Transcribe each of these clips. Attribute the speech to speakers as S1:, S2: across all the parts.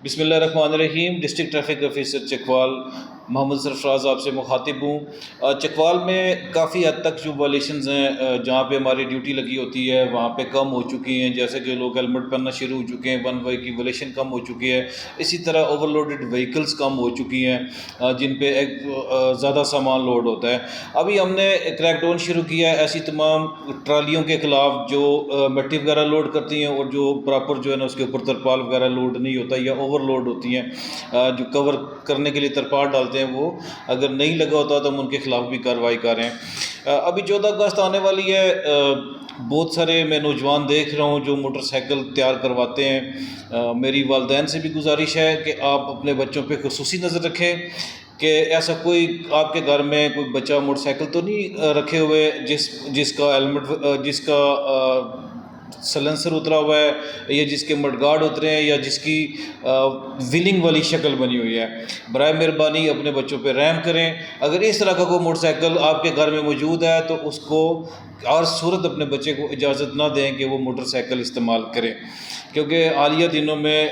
S1: بسم اللہ الرحمن الرحیم۔ District traffic officer Chakwal Muhammad Sarfaraz آپ سے مخاطب ہوں۔ چکوال میں کافی حد تک جو وائلیشنز ہیں جہاں پہ ہماری ڈیوٹی لگی ہوتی ہے وہاں پہ کم ہو چکی ہیں، جیسے کہ لوگ ہیلمٹ پہننا شروع ہو چکے ہیں، ون وے کی وائلیشن کم ہو چکی ہے، اسی طرح اوور لوڈڈ وہیکلز کم ہو چکی ہیں جن پہ ایک زیادہ سامان لوڈ ہوتا ہے۔ ابھی ہم نے کریک ڈاؤن شروع کیا ہے ایسی تمام ٹرالیوں کے خلاف جو مٹی وغیرہ لوڈ کرتی ہیں اور جو پراپر جو ہے نا اس کے اوپر ترپال وغیرہ لوڈ نہیں ہوتا یا اوور لوڈ ہوتی ہیں، جو کور کرنے کے لیے ترپال ڈالتے ہیں وہ اگر نہیں لگا ہوتا تو ہم ان کے خلاف بھی کارروائی کر رہے ہیں۔ ابھی 14 اگست آنے والی ہے، بہت سارے میں نوجوان دیکھ رہا ہوں جو موٹر سائیکل تیار کرواتے ہیں۔ میری والدین سے بھی گزارش ہے کہ آپ اپنے بچوں پہ خصوصی نظر رکھیں کہ ایسا کوئی آپ کے گھر میں کوئی بچہ موٹر سائیکل تو نہیں رکھے ہوئے جس کا ہیلمٹ جس کا سلنسر اترا ہوا ہے یا جس کے مڈ گارڈ اترے ہیں یا جس کی ویلنگ والی شکل بنی ہوئی ہے۔ برائے مہربانی اپنے بچوں پہ رحم کریں۔ اگر اس طرح کا کوئی موٹر سائیکل آپ کے گھر میں موجود ہے تو اس کو ہر صورت اپنے بچے کو اجازت نہ دیں کہ وہ موٹر سائیکل استعمال کرے، کیونکہ حالیہ دنوں میں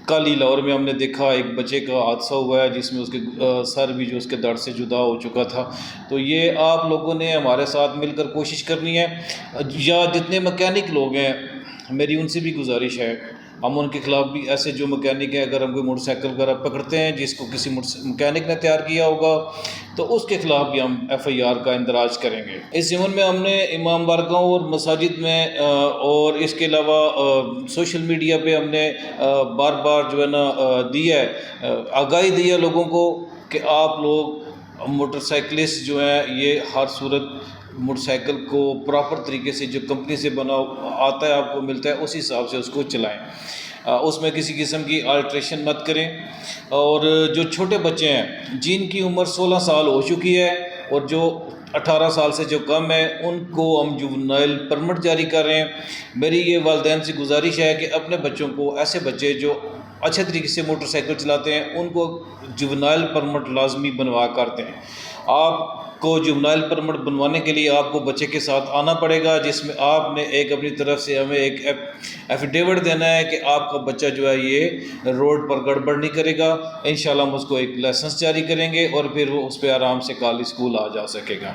S1: کل ہی لاہور میں ہم نے دیکھا ایک بچے کا حادثہ ہوا ہے جس میں اس کے سر بھی جو اس کے دڑ سے جدا ہو چکا تھا۔ تو یہ آپ لوگوں نے ہمارے ساتھ مل کر کوشش کرنی ہے، یا جتنے مکینک لوگ ہیں میری ان سے بھی گزارش ہے، ہم ان کے خلاف بھی ایسے جو مکینک ہیں اگر ہم کوئی موٹر سائیکل وغیرہ پکڑتے ہیں جس کو کسی مکینک نے تیار کیا ہوگا تو اس کے خلاف بھی ہم FIR کا اندراج کریں گے۔ اس ضمن میں ہم نے امام بارگاہوں اور مساجد میں اور اس کے علاوہ سوشل میڈیا پہ ہم نے بار بار جو ہے نا آگاہی دی ہے لوگوں کو کہ آپ لوگ موٹر سائیکلسٹ جو ہیں یہ ہر صورت موٹر سائیکل کو پراپر طریقے سے جو کمپنی سے بنا آتا ہے آپ کو ملتا ہے اس حساب سے اس کو چلائیں، اس میں کسی قسم کی آلٹریشن مت کریں۔ اور جو چھوٹے بچے ہیں جن کی عمر 16 سال ہو چکی ہے اور جو 18 سال سے جو کم ہے ان کو ہم جوونائل پرمٹ جاری کر رہے ہیں۔ میری یہ والدین سے گزارش ہے کہ اپنے بچوں کو، ایسے بچے جو اچھے طریقے سے موٹر سائیکل چلاتے ہیں ان کو جوونائل پرمٹ لازمی بنوا کرتے ہیں۔ آپ کو جوونائل پرمٹ بنوانے کے لیے آپ کو بچے کے ساتھ آنا پڑے گا، جس میں آپ نے ایک اپنی طرف سے ہمیں ایک ایفیڈیوٹ دینا ہے کہ آپ کا بچہ جو ہے یہ روڈ پر گڑبڑ نہیں کرے گا۔ انشاءاللہ ہم اس کو ایک لائسنس جاری کریں گے اور پھر وہ اس پہ آرام سے کال اسکول آ جا سکے گا۔